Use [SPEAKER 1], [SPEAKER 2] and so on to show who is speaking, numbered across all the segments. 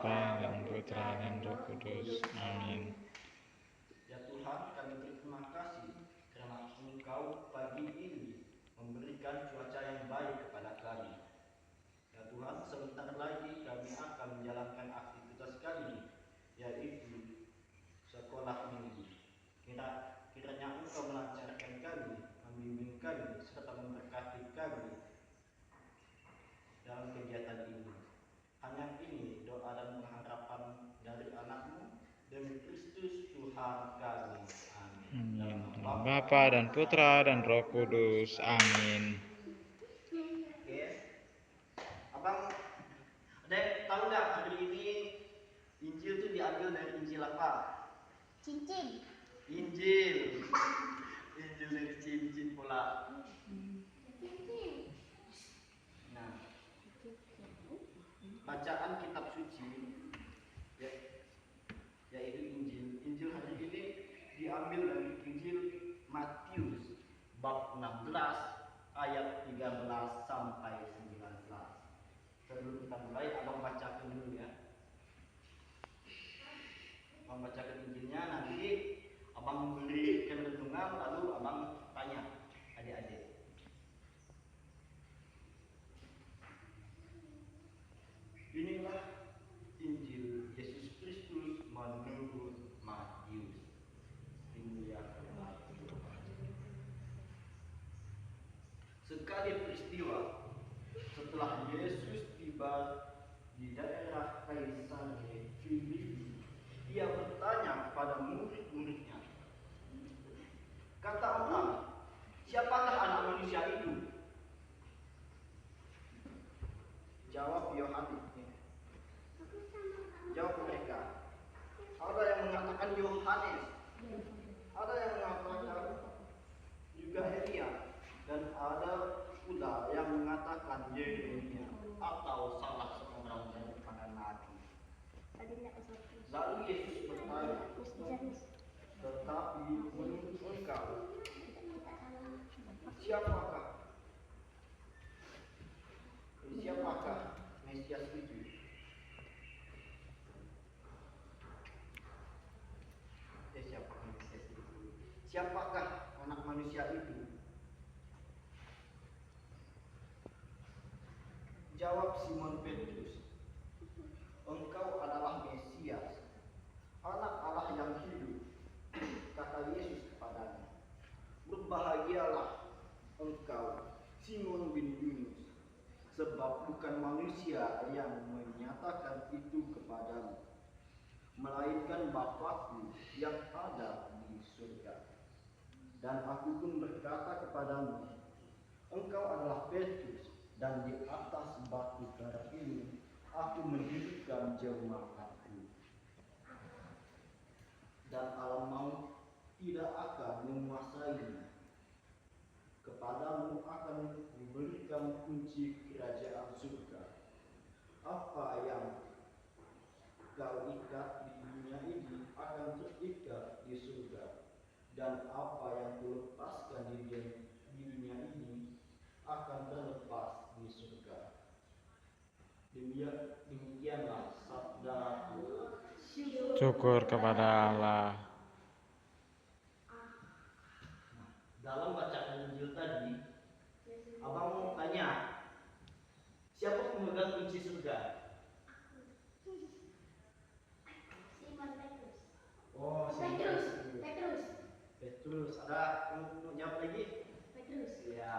[SPEAKER 1] Bapa dan Putra dan Roh Kudus. Amin.
[SPEAKER 2] Ya Tuhan, kami berterima kasih karena Engkau pagi ini memberikan cuaca yang baik kepada kami. Ya Tuhan, sebentar lagi kami akan menjalankan aktivitas kami, yaitu sekolah minggu. Kiranya Engkau melancarkan kami, membimbing kami, serta memberkati kami dalam kegiatan ini. Hanya ini doa dan pengharapan dari anak-Mu, demi Kristus Tuhan kami. Amin.
[SPEAKER 1] Amin. Bapa dan Putra dan Roh Kudus. Amin.
[SPEAKER 2] Oke, abang, ada yang tahu nggak hari ini Injil itu diambil dari Injil apa?
[SPEAKER 3] Cincin.
[SPEAKER 2] Injil. Injil dari cincin pula. Nah, bacaan kitab suci yaitu Injil. Injil hari ini diambil dari Injil Matius bab 16 ayat 13 sampai 19. Sebelum kita mulai, abang bacakan dulu ya. Abang bacakan Injilnya, nanti abang memberikan renungan, lalu abang tanya adik-adik. Inilah Injil Yesus Kristus menurut Matius. Dimuliakanlah Tuhan. Sekali peristiwa setelah Yesus tiba di daerah Kaisarea Filipi, ia bertanya kepada murid-muridnya, kata orang, siapakah anak manusia itu? Jawab mereka, ada yang mengatakan Yohanes, ada yang mengatakan juga Elia, dan ada pula yang mengatakan Yeremia atau salah seorang dari para nabi. Lalu Yesus bertanya, tetapi menurut engkau, siapakah Mesias itu? Siapakah anak manusia itu? Jawab Simon Petrus, engkau adalah Mesias, anak Allah yang hidup. Kata Yesus kepadanya, berbahagialah engkau, Simon bin Yunus, sebab bukan manusia yang menyatakan itu kepadamu, melainkan Bapa-Ku yang ada di surga. Dan aku pun berkata kepadamu, engkau adalah Petrus, dan di atas batu karang ini aku mendirikan jemaatku. Dan alam maut tidak akan menguasainya. Kepadamu akan diberikan kunci kerajaan surga. Apa yang kau ikat di dunia ini akan terikat di surga, dan apa yang kulepaskan di dunia ini akan terlepas di surga. Demikianlah sabda Tuhan.
[SPEAKER 1] Syukur kepada Allah.
[SPEAKER 2] Dalam bacaan Injil tadi, abang mau tanya, siapa pemegang kunci surga?
[SPEAKER 3] Simon Petrus.
[SPEAKER 2] Oh, Petrus. Ada yang mau jawab lagi?
[SPEAKER 3] Petrus.
[SPEAKER 2] Ya.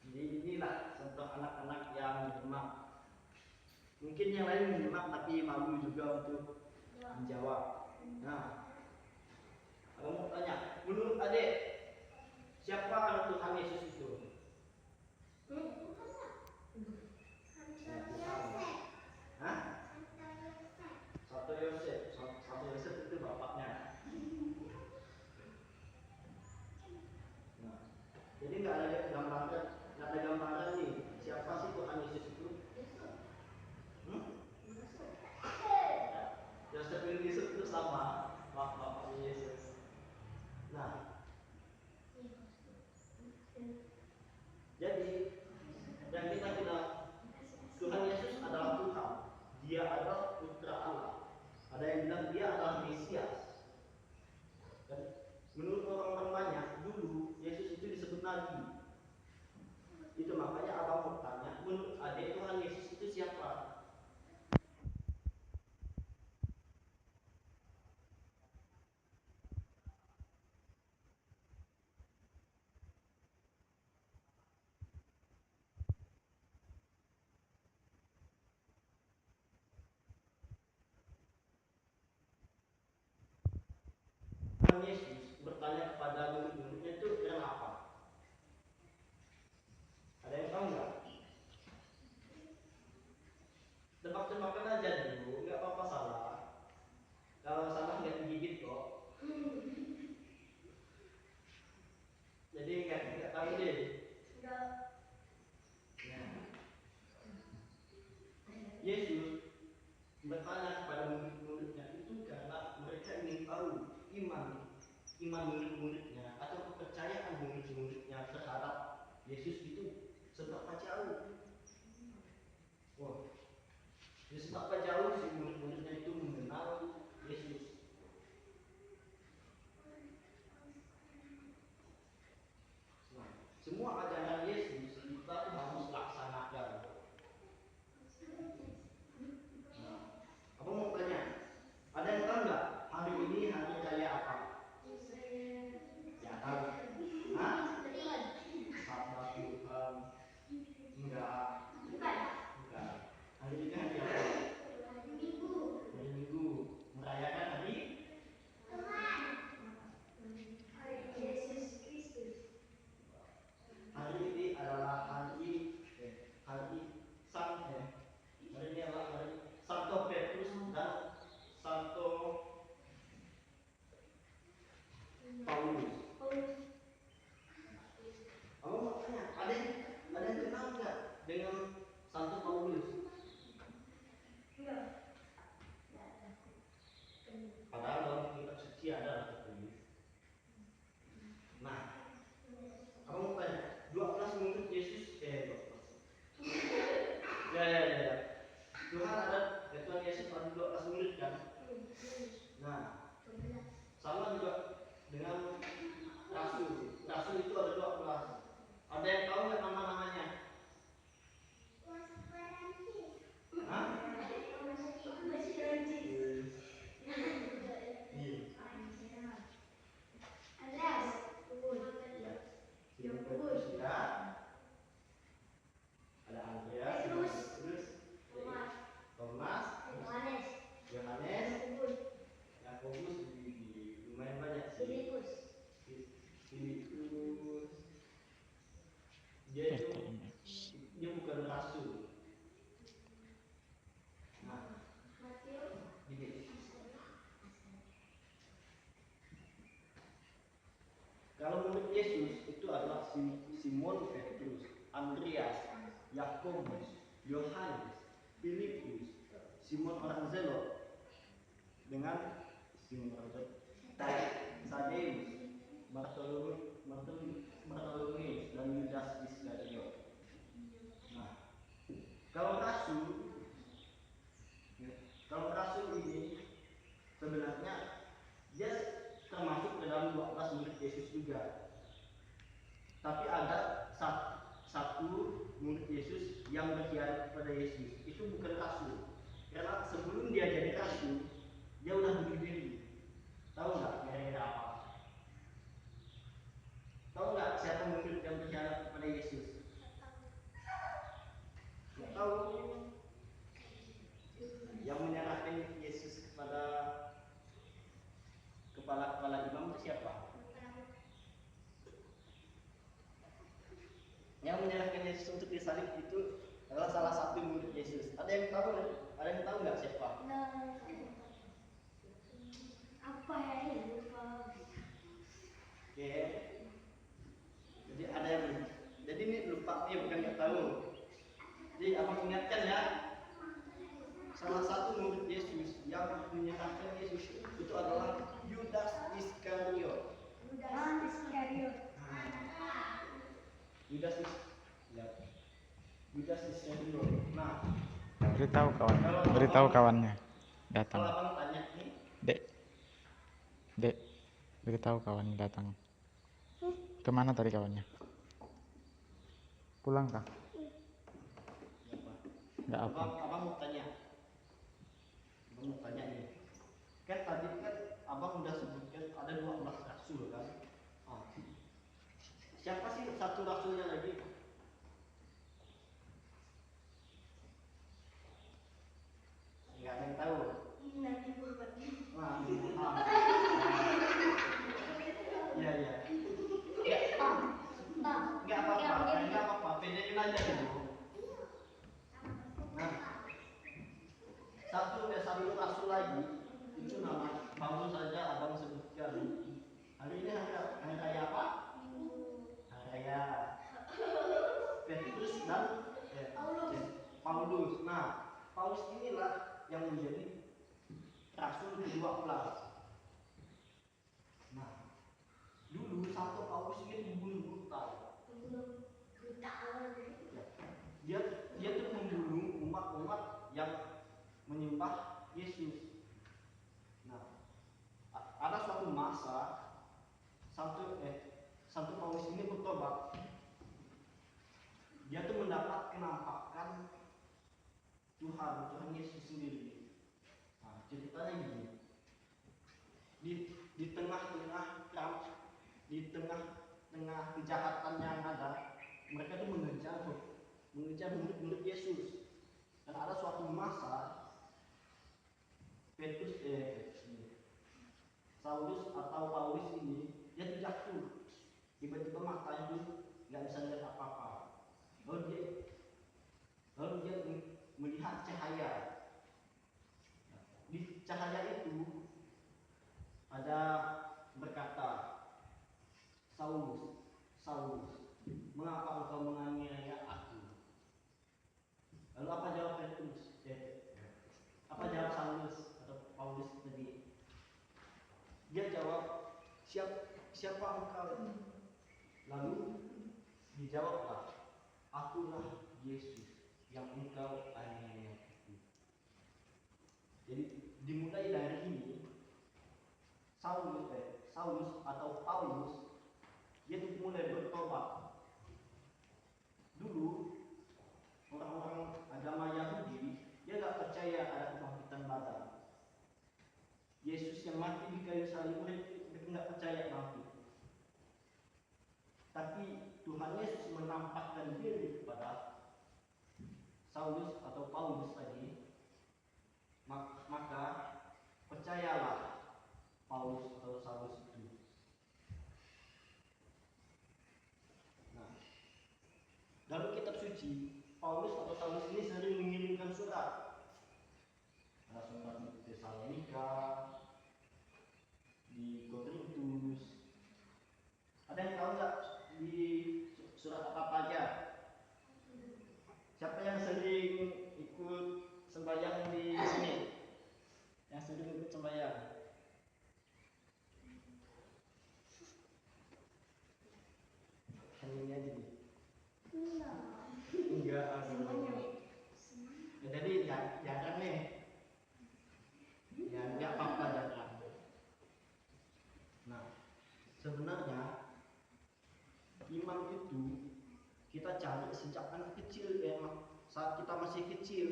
[SPEAKER 2] Jadi inilah contoh anak-anak yang menyimak. Mungkin yang lain menyimak tapi malu juga untuk menjawab. Nah, abang mau tanya, menurut adik, siapa Tuhan Yesus itu? Hah? Santo Yosef. Santo Yosef itu bapaknya. Nah, jadi nggak ada gambaran nih siapa sih Tuhan Yesus itu? Yosef dan Yusuf itu sama bapaknya Yesus. Nah, jadi Tuhan Yesus bertanya kepada murid-muridnya itu karena apa? Ada yang tahu nggak? Tebak-tebakan aja dulu, nggak apa-apa salah. Kalau salah nggak digigit kok. Jadi nggak tahu deh. Nah, Yesus bertanya kepada murid-muridnya itu karena mereka ingin tahu iman murid-muridnya atau kepercayaan murid-muridnya terhadap Yesus itu seberapa jauh. Wah, seberapa jauh si murid-muridnya itu mengenal Yesus. Nah, semua ajaran Yesus kita harus laksanakan. Nah, apa mau tanya? Ada yang tahu nggak hari ini hari raya apa? Ya tahu. Hah? Sabda Tuhan. Enggak. Bukan. Hari ini hari apa? Hari Minggu. Merayakan hari hari ini adalah hari ini adalah hari Santo Petrus dan Santo Paulus. Kamu mau tanya, ada yang kenal nggak dengan Santo Paulus? Padahal dalam kitab suci ada tertulis. Nah, kamu mau tanya, 12 murid Yesus 12. Ya. Tuhan Yesus ada 12 murid kan? Nah, sama juga dengan rasul. Rasul itu ada 12. Ada yang tahu nggak nama-namanya? Hah? Ada Andreas, Petrus, Thomas, Yohanes, Yakobus, lumayan banyak sih. Filipus. Dia bukan rasul. Nah, gini. Kalau murid Yesus itu adalah Simon Petrus, Andreas, Yakobus, Yohanes, Filipus, Simon orang Zelot, dengan Simon orang Zelot, Tadeus, Bartolomeus, dan Yudas Iskariot. Nah, kalau rasul ini sebenarnya dia termasuk ke dalam 12 murid Yesus juga. Tapi ada satu murid Yesus yang berkhianat kepada Yesus. Itu bukan rasul. Karena sebelum dia jadi rasul, dia udah bunuh diri. Tahu nggak kira-kira apa? Tahu nggak siapa murid yang berkhianat kepada Yesus? Nggak tahu. Yang menyerahkan Yesus kepada kepala imam itu siapa? Yang menyerahkan Yesus untuk disalib itu adalah salah satu murid Yesus. Ada yang tahu nggak siapa?
[SPEAKER 3] Apa ya ini? Lupa.
[SPEAKER 2] Oke. Jadi ini lupa nih, bukan nggak tahu. Jadi abang ingatkan ya. Salah satu murid Yesus yang menyerahkan Yesus itu adalah Yudas Iskariot. Yudas Iskariot. Nah,
[SPEAKER 1] beritahu kawannya datang.
[SPEAKER 2] kalau abang tanya nih,
[SPEAKER 1] Dek, beritahu kawannya datang. Kemana tadi kawannya? Pulang kah? Nggak apa.
[SPEAKER 2] abang mau tanya nih. Kan tadi kan abang udah sebutkan ada 12 rasul kan? Siapa sih satu rasulnya lagi? Nggak ada yang tahu. Nabi Muhammad. lagi, itu nama baru saja abang sebutkan. Hari ini hari raya apa? Hari raya Petrus dan Paulus. Nah, Paulus inilah yang menjadi rasul ke-12. Nah, dulu Santo Paulus ini dibunuh brutal. Ya, dia tuh membunuh umat-umat yang menyembah Yesus. Nah, ada suatu masa Santo Paulus ini bertobat. Dia tuh mendapat kenampakan Tuhan Yesus sendiri. Nah, ceritanya gini. Di tengah-tengah kejahatan yang ada, mereka tuh mengejar murid-murid Yesus. Dan ada suatu masa Saulus atau Paulus ini dia terjatuh, tiba-tiba matanya tuh nggak bisa lihat apa-apa. Lalu dia melihat cahaya. Di cahaya itu ada berkata, Saulus, Saulus, mengapa engkau menganiaya aku? Lalu apa jawab Petrus? Apa jawab Saulus atau Paulus tadi? Dia jawab, siapa engkau? Lalu dijawablah, akulah Yesus yang engkau aniaya itu. Jadi dimulai dari ini, Saulus atau Paulus, dia mulai bertobat. Dulu orang-orang agama Yahudi dia nggak percaya ada kebangkitan badan. Yesus yang mati di kayu salib, mereka nggak percaya bangkit. Tapi Tuhan Yesus menampakkan diri kepada Saulus atau Paulus tadi, maka percayalah Paulus atau Saulus itu. Nah, dalam kitab suci, Paulus atau Saulus ini sering mengirimkan surat. Ada surat di Tesalonika, di Korintus. Ada yang tahu nggak di surat apa aja? Siapa yang sering ikut sembahyang di sini? Yang sering ikut sembahyang? Hanya ini aja nih. Enggak, ya, jadi jangan nih. Ya nggak apa-apa jangan. Nah, sebenarnya iman itu kita cari sejak anak kecil, saat kita masih kecil.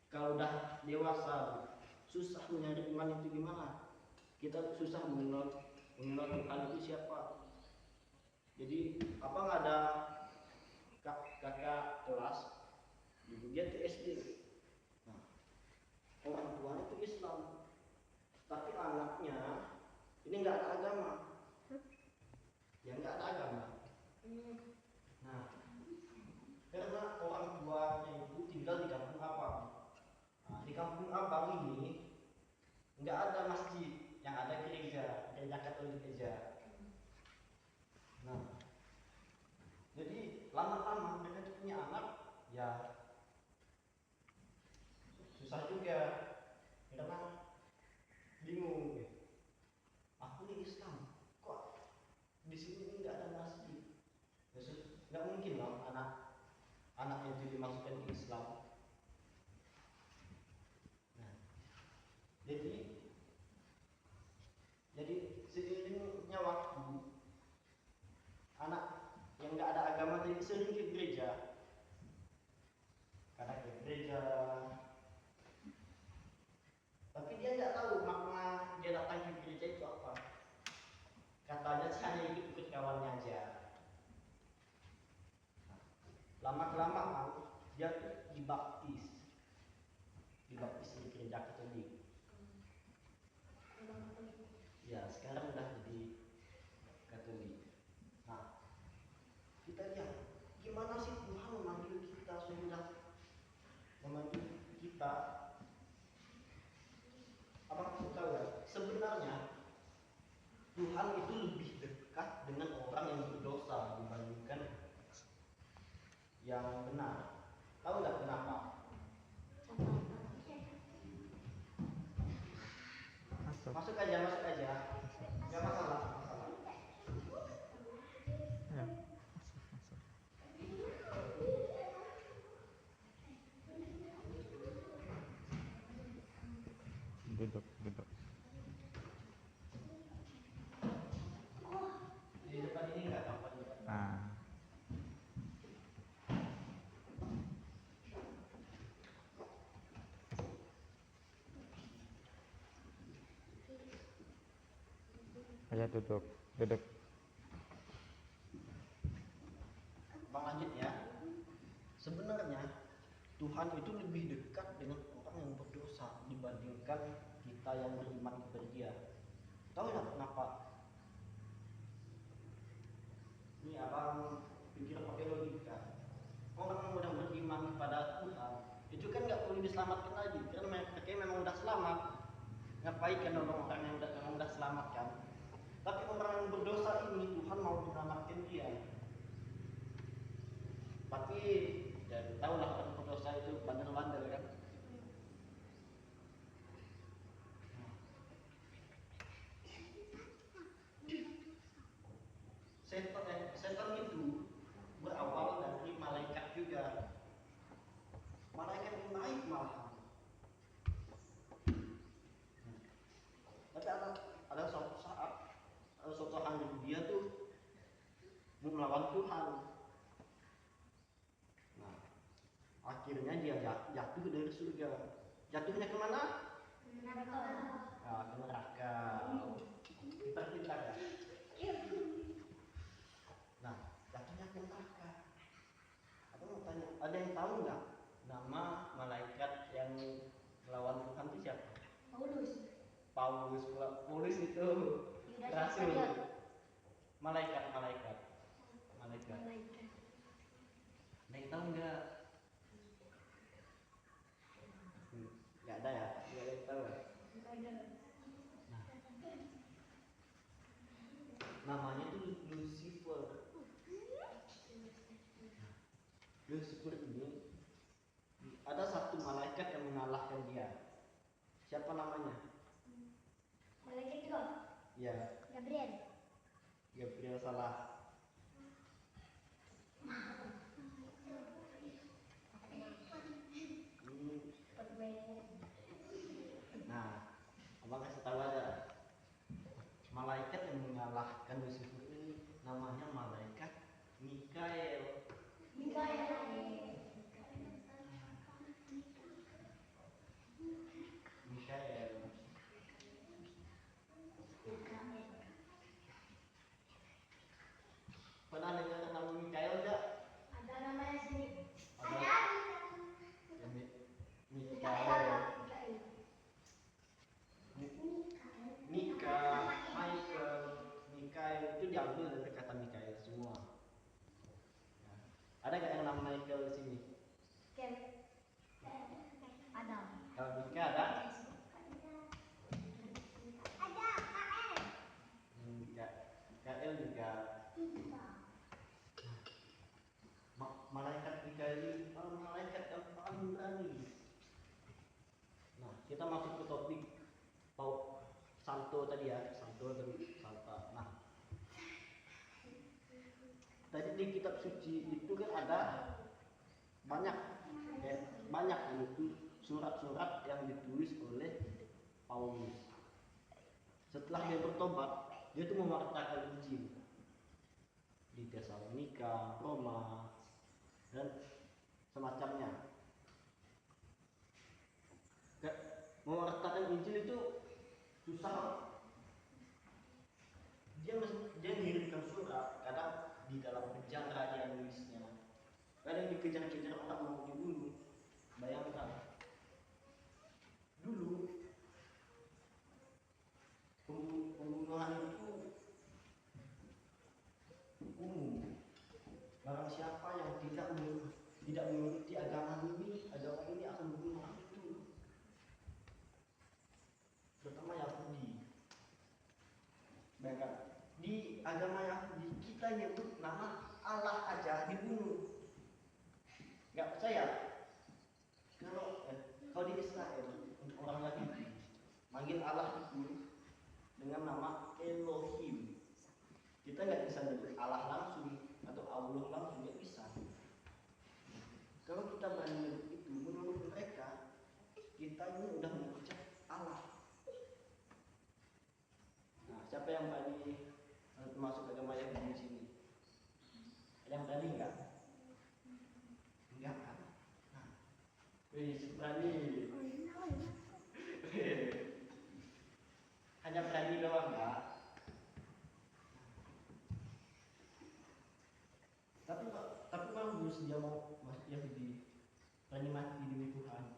[SPEAKER 2] Kalau udah dewasa susah mencari iman itu gimana? Kita susah mengenal Tuhan itu siapa. Jadi apa nggak ada kakak kelas dulu dia tuh SD. Nah, orang tuanya itu Islam, tapi anaknya ini nggak ada agama. Ya nggak ada agama. Nah, karena orang tuanya itu tinggal di kampung abang. Nah, di kampung abang ini nggak ada masjid, yang ada gereja Katolik aja. Nah, jadi lama-lama mereka tuh punya anak, ya susah juga karena bingung. Aku ini Islam, kok di sini nggak ada masjid? Nggak mungkin loh anak itu dimasukkan ke Islam. Nah, jadi seiringnya waktu, anak yang nggak ada agama jadi sering ke gereja. Karena ke gereja, tapi dia nggak tahu makna dia datang ke gereja itu apa. Katanya hanya ikut kawannya aja. Lama-kelamaan dia dibaptis di gereja Katolik. Ya, sekarang udah jadi Katolik. Nah, kita lihat gimana sih Tuhan memanggil kita, sudah memanggil kita
[SPEAKER 1] duduk, duduk.
[SPEAKER 2] Di depan ini nggak apa-apa juga.
[SPEAKER 1] Nah, ayo duduk, duduk.
[SPEAKER 2] Bang lanjut ya. Sebenarnya Tuhan itu lebih dekat dengan orang yang berdosa dibandingkan kita yang beriman kepada Dia. Tahu nggak kenapa? Ini abang pikir pakai logika. Orang yang udah beriman kepada Tuhan itu kan nggak perlu diselamatkan lagi, karena mereka memang udah selamat. Ngapain kan orang-orang yang udah selamat kan? Tapi orang yang berdosa ini Tuhan mau menyelamatkan dia. Tapi ya tahu lah orang berdosa itu bandel-bandel kan. Setan itu berawal dari malaikat juga. Malaikat yang baik malahan. Tapi ada suatu saat, ada suatu hari dia tuh mau melawan Tuhan. Nah, akhirnya dia jatuh dari surga. Jatuhnya kemana? Nah, ke neraka. Kita ya. Nah, jatuhnya ke neraka. Aku mau tanya, ada yang tahu nggak nama malaikat yang melawan Tuhan itu siapa? Paulus itu rasul. Malaikat. Ada yang tahu nggak? Nggak ada ya? Nggak ada yang tahu ya? Nah, namanya itu Lucifer. Lucifer ini ada satu malaikat yang mengalahkan dia. Siapa namanya?
[SPEAKER 3] Malaikat juga.
[SPEAKER 2] Ya,
[SPEAKER 3] Gabriel.
[SPEAKER 2] salah. Nah, abang kasih tahu aja. Malaikat yang mengalahkan Lucifer ini namanya malaikat Mikael. Pernah dengar nama Mikael enggak?
[SPEAKER 3] Ada namanya sini.
[SPEAKER 2] Ada. Mikael. Mikael itu diambil dari kata Mikael semua. Nah, ada nggak yang nama Michael di sini?
[SPEAKER 3] Adam.
[SPEAKER 2] Kalau Mika ada? Mikael juga. Malaikat Mikael ini malaikat yang paling berani. Nah, kita masuk ke topik Santo tadi ya, Santo dan Santa. Nah, tadi di kitab suci itu kan ada banyak itu surat-surat yang ditulis oleh Paulus. Setelah dia bertobat, dia itu mewartakan Injil di Tesalonika, Roma, dan semacamnya. Mewartakan Injil itu susah. Dia mengirimkan surat, kadang di dalam penjara dia nulisnya, kadang dikejar-kejar orang mau dibunuh. Bayangkan, dulu pembunuhan itu umum. Barang siapa yang tidak menuruti agama ini akan dibunuh itu. Terutama Yahudi. Bayangkan, di agama Yahudi kita nyebut nama Allah aja dibunuh. Nggak percaya? Kalau di Israel untuk orang Yahudi manggil Allah itu dengan nama Elohim. Kita nggak bisa nyebut Allah langsung atau Allah langsung, nggak bisa. Kalau kita berani nyebut itu, menurut mereka kita ini udah mengucap Allah. Berani. Hanya berani doang ya. Tapi bagus dia mau masuk Yahudi. Berani mati demi Tuhan.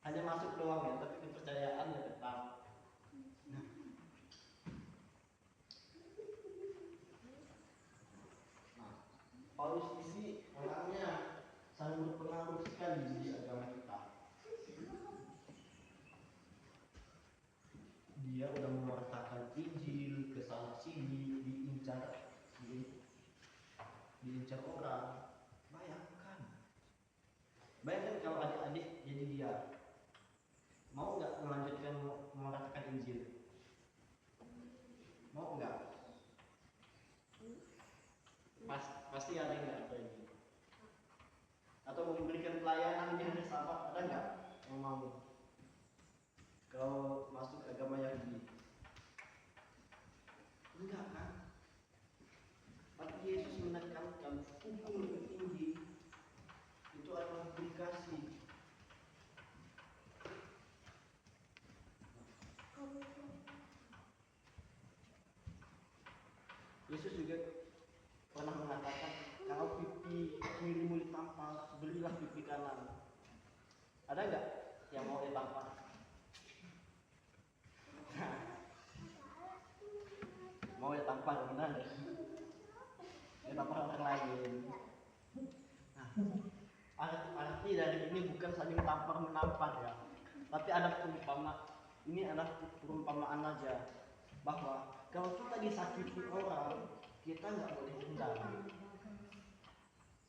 [SPEAKER 2] Hanya masuk doang ya, tapi kepercayaannya tetap. Nah, Paulus ini orangnya sangat berpengaruh sekali di agama kita. Dia udah mewartakan Injil ke sana sini, diincar orang. Bayangkan kalau adik-adik jadi dia, mau nggak melanjutkan mewartakan Injil? Mau nggak? Pasti ada yang nggak ini. Atau memberikan pelayanan di hari Sabat, ada nggak yang mau? Kalau masuk agama Yahudi, enggak kan? Tapi Yesus menekankan hukum lebih tinggi itu adalah beri kasih. Yesus juga pernah mengatakan, kalau pipi kirimu ditampar, berilah pipi kanan. Ada nggak yang mau ditampar? Mau ditampar, benar ya? Ditampar orang lain. Nah, arti dari ini bukan saling tampar menampar ya, tapi ada perumpamaan aja, bahwa kalau kita disakiti orang, kita nggak boleh dendam.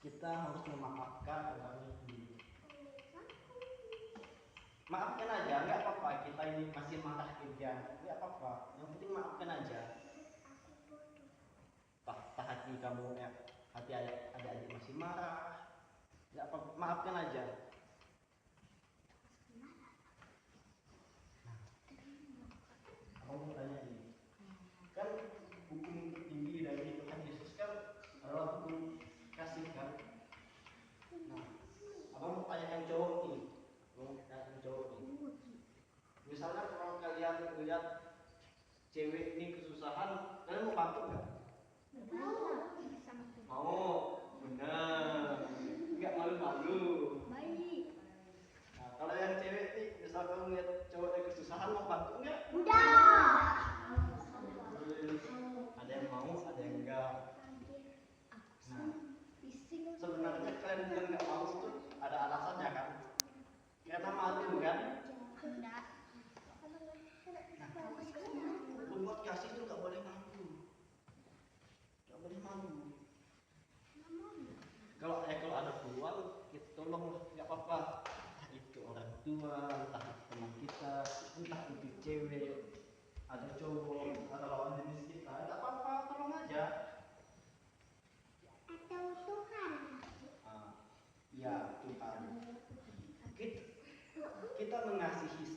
[SPEAKER 2] Kita harus memaafkan orang itu. Maafkan aja, nggak apa-apa. Kita ini masih marah ke dia, nggak apa-apa. Yang penting maafkan aja. Tak hati kamu ya, hati adik-adik masih marah, nggak apa-apa, maafkan aja. Aku mau tanya ini, kan hukum tertinggi dari Tuhan Yesus kan adalah hukum kasih kan. Nah, abang mau tanya yang cowok nih, misalnya kalau kalian lihat cewek ini kesusahan, kalian mau bantu nggak? Mau, benar. Nggak malu-malu. Nah, kalau yang cewek nih, misal kamu lihat cowok yang kesusahan, mau bantu nggak? Ada yang mau, ada yang enggak. Nah, sebenarnya kalian bilang nggak mau itu ada alasannya kan? Karena malu kan? Berbuat kasih itu nggak boleh malu. Nggak boleh malu. Kalau ada peluang, kita tolong, nggak apa-apa. Entah itu orang tua, entah teman kita, entah itu cewek, ada cowok, ada lawan jenis kita, nggak apa-apa, tolong aja.
[SPEAKER 3] Atau Tuhan.
[SPEAKER 2] Ya Tuhan. Kita mengasihi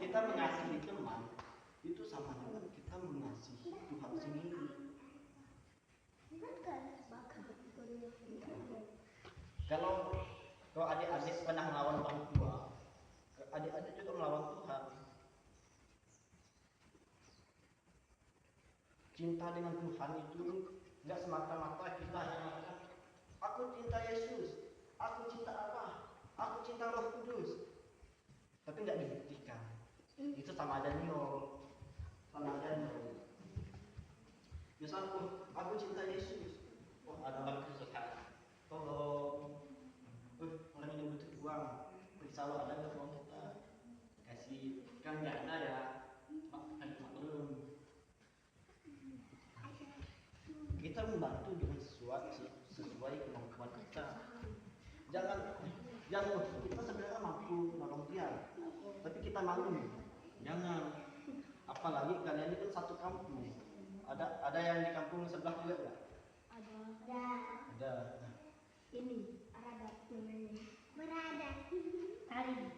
[SPEAKER 2] kita mengasihi teman itu sama dengan kita mengasihi Tuhan sendiri. Kalau adik-adik pernah melawan orang tua, adik-adik juga melawan Tuhan. Cinta dengan Tuhan itu nggak semata-mata kita yang mengatakan, aku cinta Yesus, aku cinta Allah, aku cinta Roh Kudus, tapi nggak dibuktikan. Itu sama ada nol. Misal, aku cinta Yesus, ada orang kesusahan, tolong. Orang yang butuh uang, selalu ada nggak uang kita kasih, kan nggak ada ya, maklum. Kita membantu dengan sesuai kemampuan kita. Jangan kita sebenarnya mampu nolong dia, tapi kita malu. Jangan. Apalagi kalian ini kan satu kampung. Ada yang di kampung sebelah juga nggak? Ada.
[SPEAKER 3] Ini berada. Tari Dayak.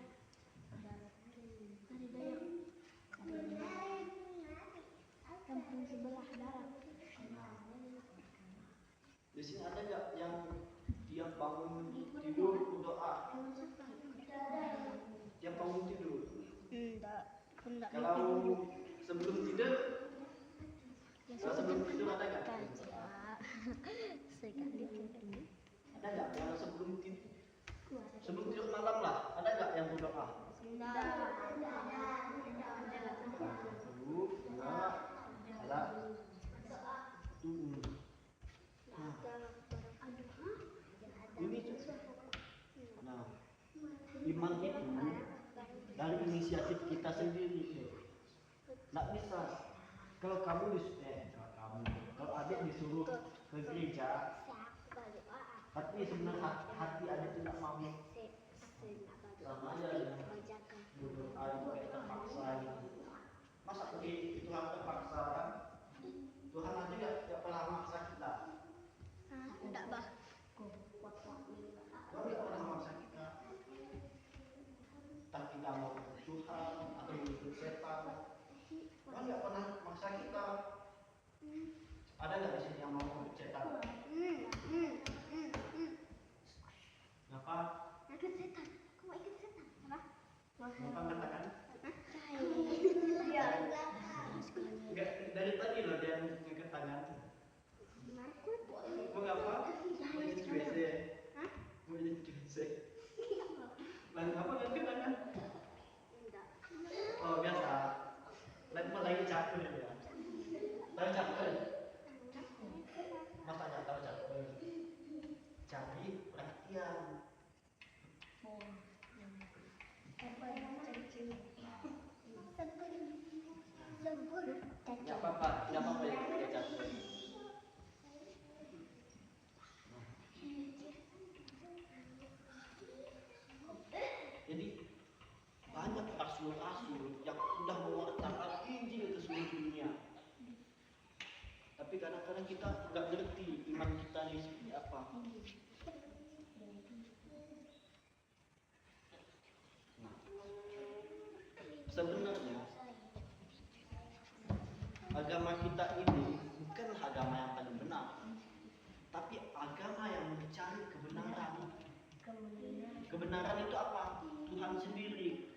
[SPEAKER 3] Kampung sebelah darat.
[SPEAKER 2] Di sini ada nggak yang tiap bangun bangun tidur?
[SPEAKER 3] Enggak. Enggak.
[SPEAKER 2] Kalau sebelum tidur, ada nggak?
[SPEAKER 3] Sekali tidur.
[SPEAKER 2] Ada nggak yang sebelum tidur malam lah? Ada nggak yang berdoa?
[SPEAKER 3] Enggak.
[SPEAKER 2] Nah, iman itu dari inisiatif kita sendiri. Nggak bisa. Kalau kalau adik disuruh ke gereja, tapi sebenarnya hati adik tidak mau. Sama aja berdoa itu kayak terpaksa. Masa Tuhan terpaksa kan? Tuhan aja nggak pernah maksa kita.
[SPEAKER 3] Enggak, Bah.
[SPEAKER 2] Tuhan nggak pernah maksa kita. Tak kita mau ikut Tuhan atau ikut setan. Tuhan nggak pernah maksa kita. Ada nggak di sini yang mau ikut setan? Kenapa?
[SPEAKER 3] Ikut setan. Kau mau ikut setan? Apa?
[SPEAKER 2] Kenapa katakan?
[SPEAKER 3] Iya.
[SPEAKER 2] Enggak, dari tadi loh dia ngangkat tangan. Mau ngapa? Mau jadi WC. Mau jadi WC. Lalu apa ngangkat tangan? Oh biasa. Lagi caper ya. Tahu caper? Masa nggak tahu caper? Cari perhatian. Nggak apa-apa ya caper. Jadi banyak rasul-rasul yang sudah mewartakan Injil ke seluruh dunia. Tapi kadang-kadang kita nggak ngerti iman kita ini seperti apa. Nah, sebenarnya agama kita ini bukan agama yang paling benar, tapi agama yang mencari kebenaran. Kebenaran itu apa? Tuhan sendiri.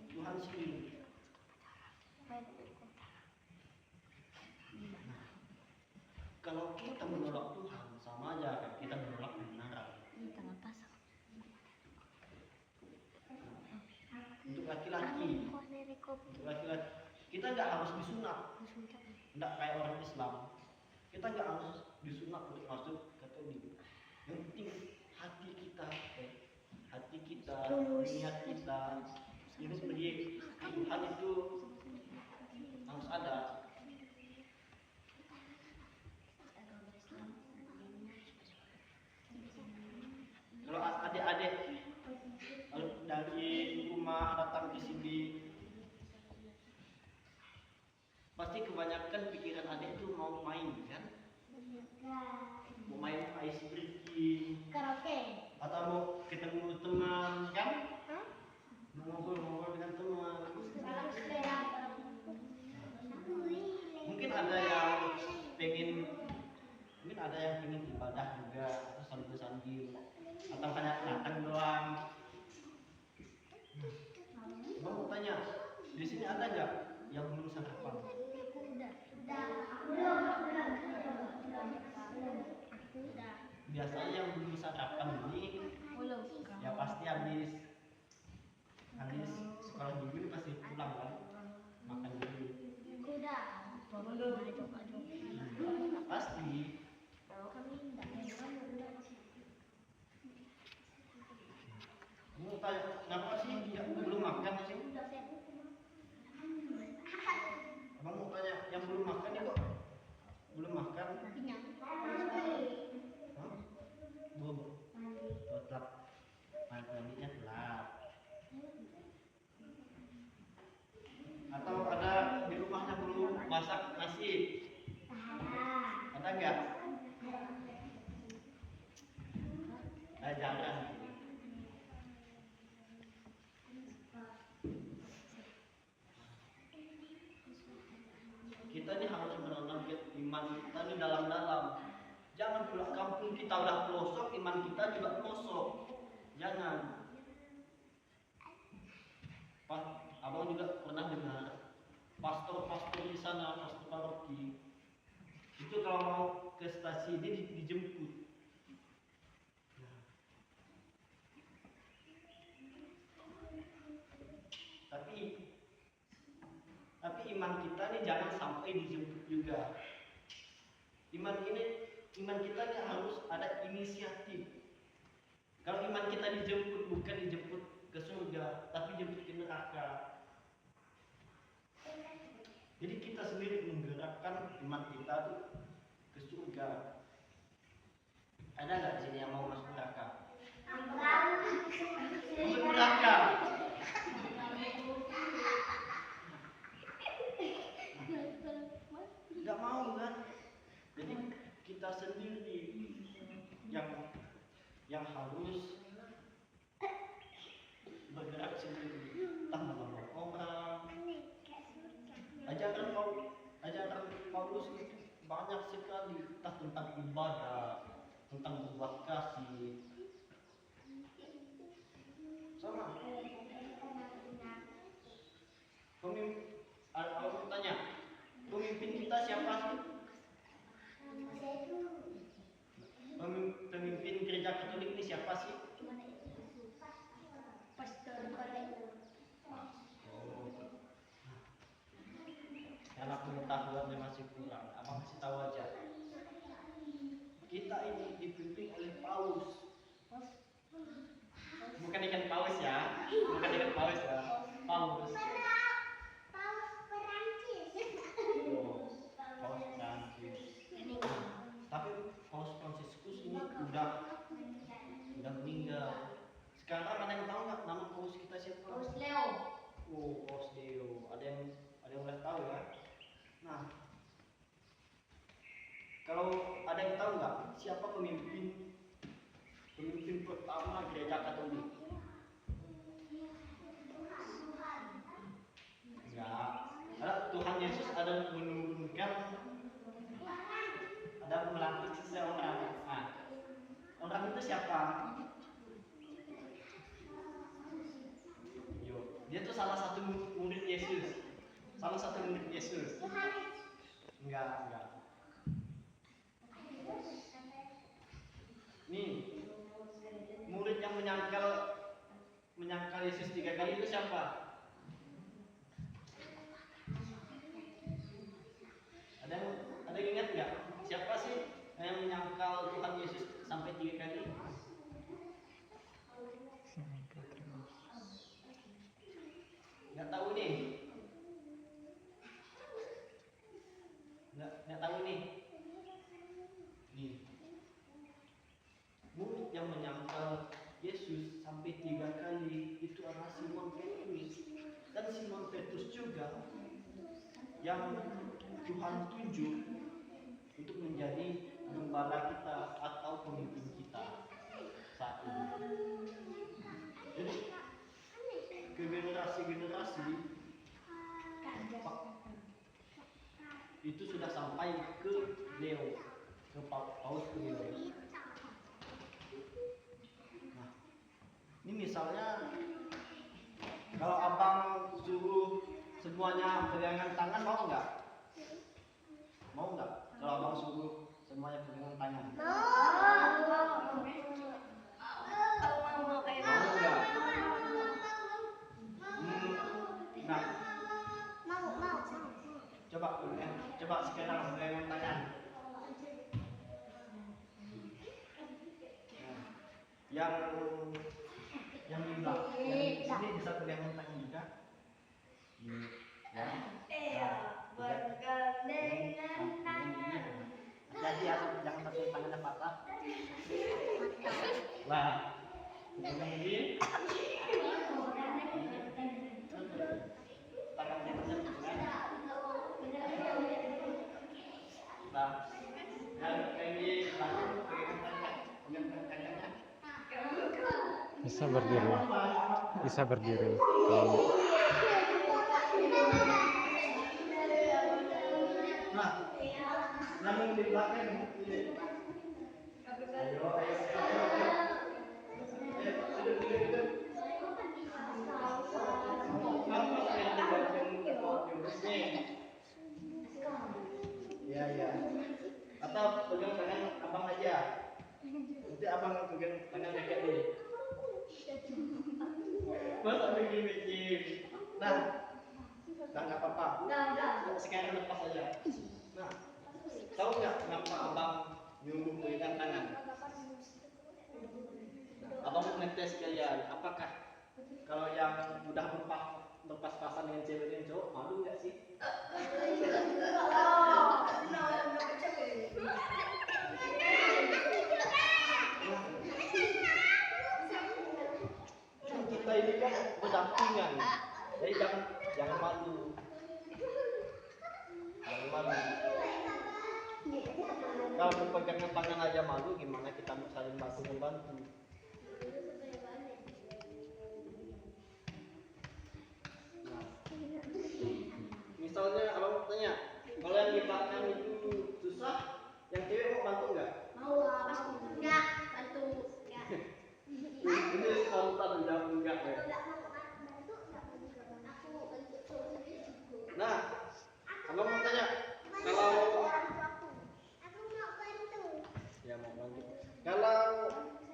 [SPEAKER 2] Tuhan sendiri. Kalau kita menolak Tuhan, sama aja kan kita menolak kebenaran. Untuk laki-laki, kita nggak harus disunat. Nggak kayak orang Islam. Kita nggak harus disunat untuk masuk Katolik. Yang penting hati kita, niat kita, ini sebagai Tuhan itu harus ada. Kalau adik-adik dari rumah datang ke sini, pasti kebanyakan pikiran adik itu mau main kan? Mau main ice breaking,
[SPEAKER 3] Karaoke.
[SPEAKER 2] atau mau ketemu teman kan? Mau ngobrol dengan teman. Mungkin ada yang pengen ibadah juga atau sambil atau hanya datang doang. Bang mau tanya, di sini ada nggak yang belum sarapan? Biasanya yang belum sarapan ini ya pasti habis sekolah minggu ini pasti pulang kan, makan dulu. Pasti. Mau tanya, kenapa sih belum makan sih? Abang mau tanya, yang belum makan ya kok? Belum makan? Hah? Belum. Telat. Mandinya telat. Atau ada di rumahnya belum masak nasi? Ada nggak? Jarang. Kita ini harus menanam iman kita ini dalam-dalam. Jangan pulang kampung kita udah pelosok, iman kita juga pelosok. Jangan. Abang juga pernah dengar pastor-pastor di sana, pastor paroki itu kalau mau ke stasiun dia dijemput. Nah, tapi iman kita nih jangan sampai dijemput juga. Iman kita nih harus ada inisiatif. Kalau iman kita dijemput, bukan dijemput ke surga, tapi jemput ke neraka. Jadi kita sendiri menggerakkan iman kita tuh ke surga. Ada nggak di sini yang mau masuk neraka? Masuk neraka. Nggak mau kan? Jadi kita sendiri yang harus bergerak sendiri. Entah menolong orang. Ajaran Paulus itu banyak sekali, entah tentang ibadah, tentang berbuat kasih. Sama. Aku tanya, pemimpin kita siapa sih? Pemimpin gereja Katolik ini siapa sih? Karena pengetahuannya masih kurang, abang kasih tahu aja. Kita ini dipimpin oleh Paus. Bukan ikan paus ya, Paus.
[SPEAKER 3] Paus Perancis.
[SPEAKER 2] Paus Perancis. Tapi Paus Fransiskus ini udah meninggal. Sekarang ada yang tahu nggak nama Paus kita siapa?
[SPEAKER 3] Paus Leo.
[SPEAKER 2] Oh, Paus Leo. Ada yang udah tahu ya? Nah, kalau ada yang tahu nggak siapa pemimpin pertama gereja Katolik? Enggak. Tuhan Yesus ada menurunkan, ada melantik seseorang. Nah, orang itu siapa? Dia tuh salah satu murid Yesus. Enggak. Nih, murid yang menyangkal Yesus 3 kali itu siapa? Ada yang ingat nggak? Siapa sih yang menyangkal Tuhan Yesus sampai 3 kali? Nggak tahu nih. Nggak tahu nih. Nih. Murid yang menyangkal Yesus sampai 3 kali itu adalah Simon Petrus. Dan Simon Petrus juga yang Tuhan tunjuk untuk menjadi gembala kita atau pemimpin kita saat ini. Jadi ke generasi itu sudah sampai ke Leo, ke Paus Leo. Nah, ini misalnya kalau abang suruh semuanya pegangan tangan, mau nggak? Kalau abang suruh semuanya pegangan tangan, mau nggak? Nah, coba sekarang pegangan tangan. Nah, yang di belakang, yang sini bisa pegangan tangan juga. Jadi jangan sampai tangannya patah. Nah, pegang ini. Tangannya pegang. Nah, yang ini langsung pegang tangannya.
[SPEAKER 1] Bisa berdiri.
[SPEAKER 2] Nah, yang di belakang ini. Ayo. Masa mikir-mikir. Nah, nggak apa-apa. Sekarang lepas aja. Nah, tahu nggak kenapa abang nyuruh pegang tangan? Abang mau ngetes kalian, apakah kalau yang udah berpas-pasan dengan cewek dan cowok malu nggak sih? Kita ini kan berdampingan, jadi jangan malu, jangan malu. Kalau berpegangan tangan aja malu, gimana kita mau saling bantu membantu? Nah, misalnya abang tanya, kalau yang di belakang itu susah, yang cewek mau bantu nggak?
[SPEAKER 3] Enggak, bantu.
[SPEAKER 2] Ini spontan jawab enggak ya. Nah, abang mau tanya, kalau ya mau bantu. Kalau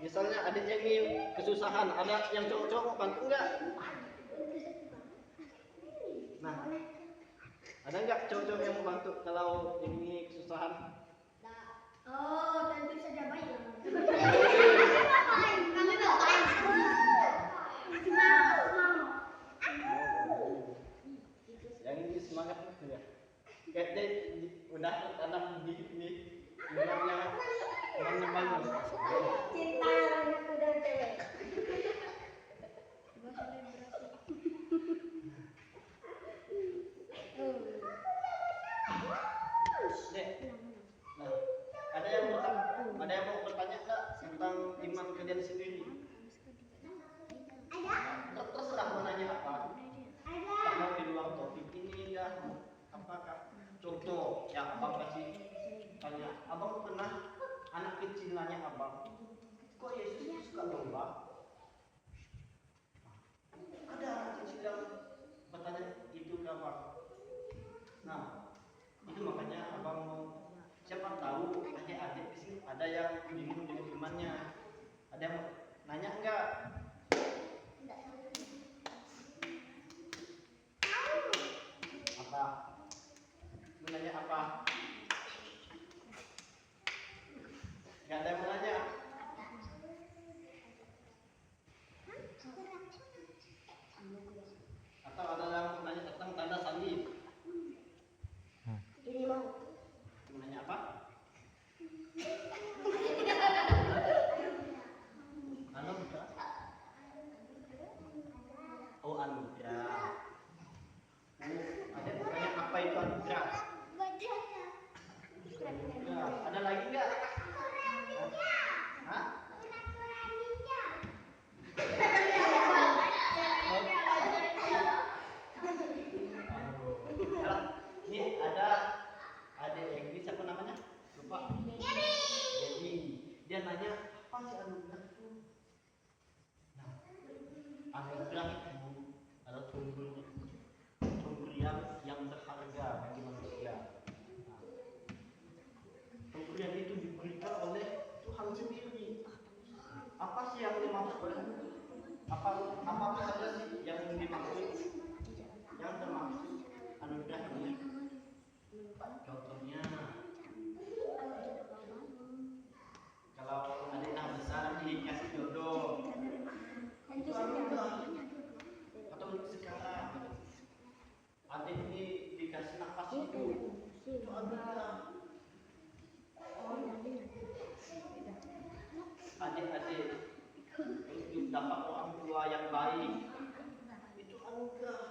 [SPEAKER 2] misalnya adiknya ini kesusahan, ada yang cowok-cowok mau bantu nggak? Nah, ada nggak cowok-cowok yang mau bantu kalau ini kesusahan?
[SPEAKER 3] Oh, tentu saja baik.
[SPEAKER 2] Yang ini semangat itu ya. Kayaknya udah tertanam di benarnya teman-teman.
[SPEAKER 3] Cinta anak kuda cewek.
[SPEAKER 2] Dek, nah, ada yang mau bertanya nggak tentang iman kalian sendiri? Terserah mau nanya apa. Kalau di luar topik ini ya, apakah contoh yang abang kasih tanya, abang pernah anak kecil nanya abang, kok Yesus suka domba? Ada anak kecil yang bertanya itu ke abang. Nah, itu makanya abang mau, siapa tahu adik-adik di sini ada yang bingung dengan imannya, ada yang mau nanya enggak? Apa? Mau nanya apa? Enggak ada yang mau nanya? Atau ada yang mau nanya tentang tanda salib?
[SPEAKER 3] Ini mau.
[SPEAKER 2] Mau nanya apa? Anugerah. Oh, anugerah. Ada yang bertanya apa itu anugerah? Anugerah. Ada lagi nggak? Hah? Ini ada adik yang ini siapa namanya? Lupa. Jadi dia nanya apa sih anugerah itu? Nah, anugerah itu adalah pemberian yang berharga bagi manusia. Nah, pemberian itu diberikan oleh Tuhan sendiri. Apa sih yang dimaksud? Apa saja sih yang dimaksud? Yang termaksud anugerah ini. Contohnya, kalau adiknya besar dikasih jodoh, itu anugerah. Atau sekarang adik ini dikasih nafas hidup, itu anugerah. Adik-adik dapat orang tua yang baik, itu anugerah.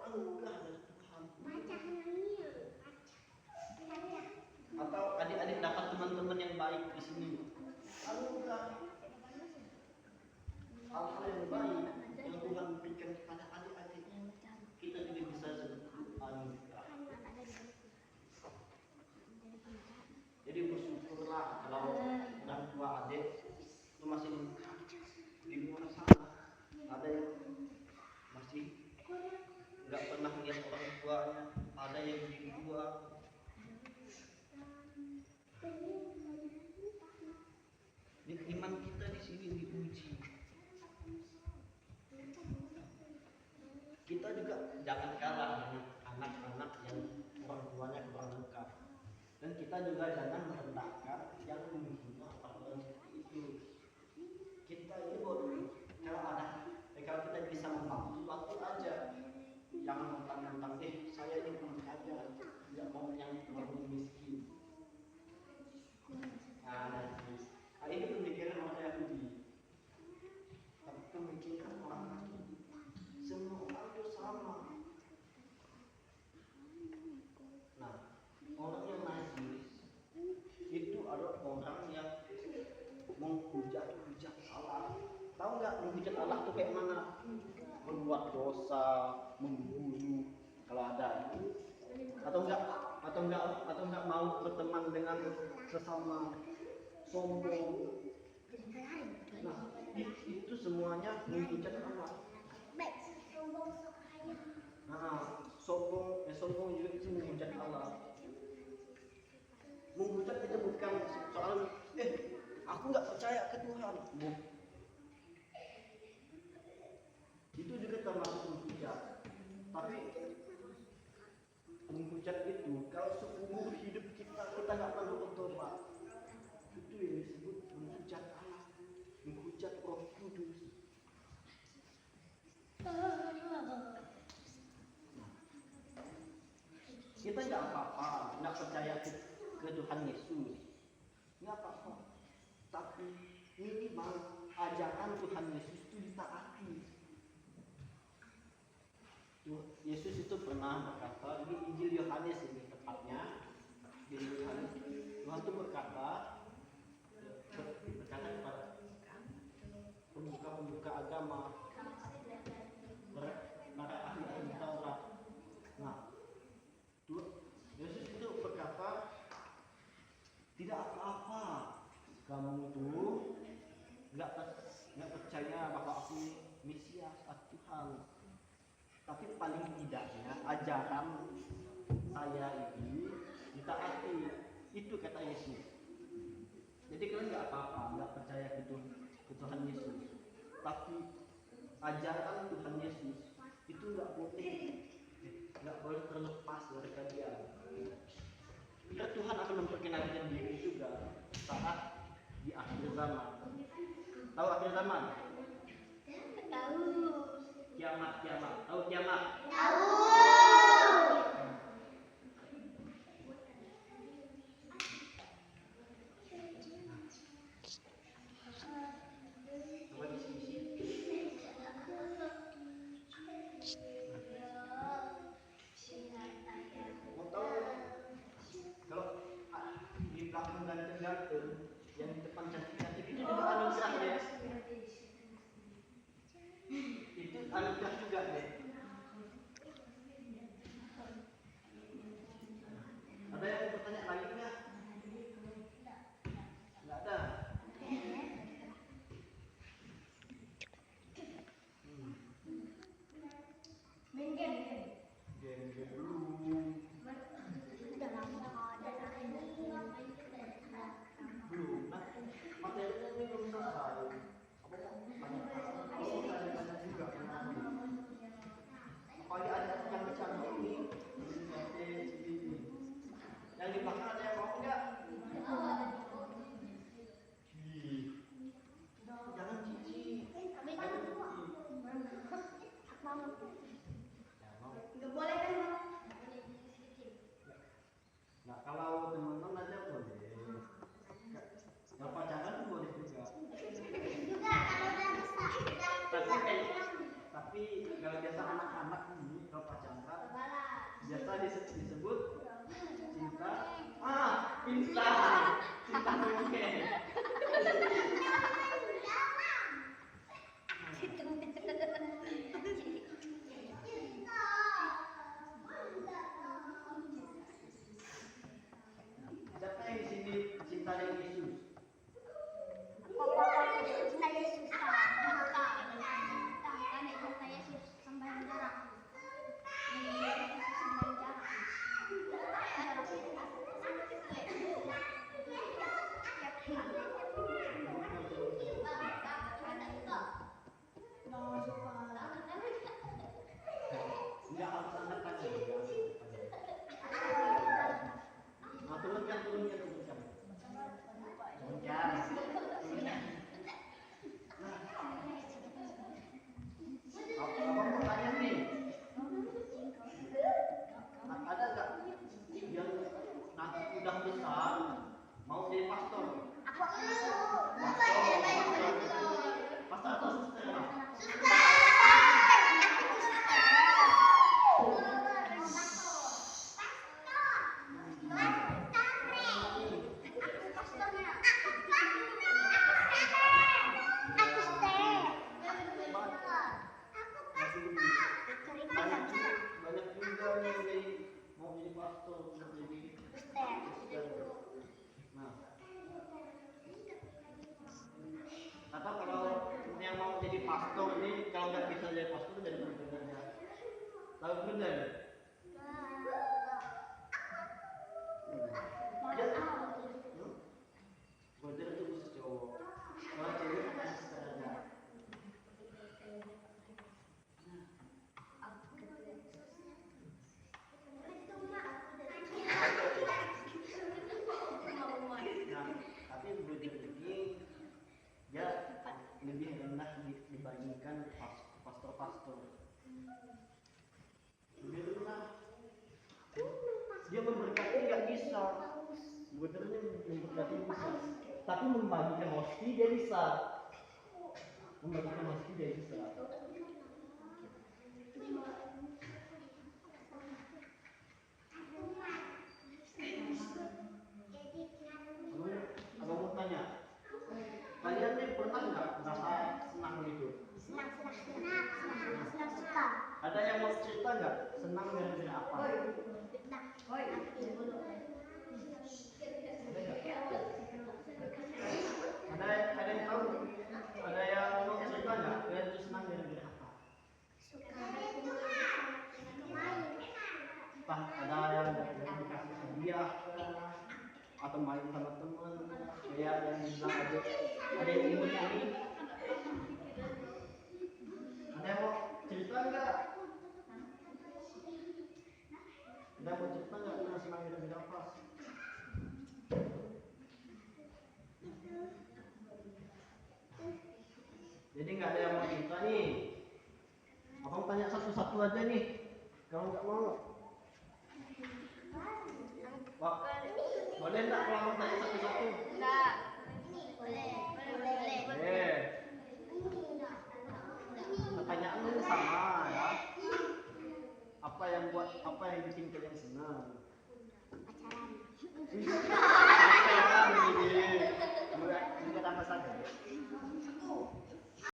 [SPEAKER 2] Anugerah dari Tuhan. Atau adik-adik dapat teman-teman yang baik di sini, anugerah. Hal-hal yang baik yang Tuhan berikan kepada adik-adik, kita tidak bisa sebut anugerah. Jadi bersyukurlah kalau orang tua adik itu masih di luar sana, ada yang masih nggak pernah lihat orang tuanya, ada yang di luar. Iman kita di sini diuji. orang yang miskin. Itu pemikiran orang Yahudi. Tapi pemikiran orang Nasrani, semua orang itu sama. Nah, orang yang najis itu adalah orang yang menghujat Allah. Tahu nggak menghujat Allah itu kayak mana? Membuat dosa, membunuh kalau ada, atau enggak mau berteman dengan sesama, sombong. Nah, itu semuanya menghujat Allah. Nah, sombong juga itu menghujat Allah. Menghujat itu bukan soal aku nggak percaya ke Tuhan. Itu juga termasuk menghujat. Tapi menghujat itu kalau seumur hidup kita nggak perlu bertobat, itu yang disebut menghujat Allah, menghujat Roh Kudus. Kita nggak apa-apa, nggak percaya ke Tuhan Yesus, nggak apa-apa. Tapi minimal ajaran Tuhan Yesus itu ditaati. Yesus itu pernah berkata, di Injil Yohanes ini tepatnya, di Injil Yohanes, Tuhan itu berkata kepada pembuka agama, para ahli Taurat. Nah, Yesus itu berkata, tidak apa-apa kamu itu nggak percaya bahwa aku Mesias, Tuhan. Tapi paling tidaknya ajaran saya ini ditaati. Itu kata Yesus. Jadi kalian nggak apa-apa, nggak percaya ke Tuhan Yesus. Tapi ajaran Tuhan Yesus itu nggak boleh terlepas dari kalian. Biar Tuhan akan memperkenalkan diri juga saat di akhir zaman. Tahu akhir zaman?
[SPEAKER 3] Tahu.
[SPEAKER 2] Kiamat. Tahu kiamat?
[SPEAKER 3] Tahu.
[SPEAKER 2] Coba diskusi. Mau tahu? Kalau di belakang ganteng-ganteng, yang di depan cantik-cantik itu juga anugerah ya. Itu anugerah juga deh. Ada yang mau bertanya lagi nggak? Nggak ada.
[SPEAKER 3] Main game.
[SPEAKER 2] Game belum.
[SPEAKER 3] Udah lama
[SPEAKER 2] Belum. Nah, materinya ini belum selesai. Banyak juga. Apalagi ada yang bercanda ini. Yang di belakang ada yang mau nggak? Jangan cici.
[SPEAKER 3] Nggak boleh kan?
[SPEAKER 2] Nah, kalau teman-teman aja boleh. Kalau pacaran tuh boleh juga.
[SPEAKER 3] Juga kalau udah besar.
[SPEAKER 2] Tapi kalau biasa anak-anak ini kalau pacaran biasa disebut cinta. Cinta monyet. Siapa yang di sini cinta dengan Yesus?
[SPEAKER 3] Cinta Yesus. Cinta Yesus sampai jarak.
[SPEAKER 2] yang mau jadi pastor ini kalau nggak bisa jadi pastor jadi bener aja. Tahu bener? Bener itu khusus cowok. Kalau cewek kan sister aja. Nah, tapi bener ini ya lebih rendah dibandingkan pastor-pastor. Lebih rendah. Dia memberkati nggak bisa. Sebenarnya memberkati bisa. Tapi membagikan hosti dia bisa. Membagikan hosti dia bisa. Abang mau tanya, kalian nih pernah nggak merasa senang gitu?
[SPEAKER 3] Senang suka.
[SPEAKER 2] Ada yang mau cerita nggak? Senang gara-gara apa? Ada yang tahu? Ada yang mau cerita nggak? Kalian tuh senang gara-gara apa? Entah ada yang gara-gara dikasih hadiah atau main sama teman, kayak yang bilang ada yang imut ini. Ada yang mau cerita nggak? Ada yang mau cerita nggak? Pernah senang gara-gara apa? Jadi nggak ada yang mau cerita nih. Abang tanya satu-satu aja nih. Kalau nggak mau, Wah, boleh nggak kalau abang tanya satu-satu?
[SPEAKER 3] Enggak. Boleh.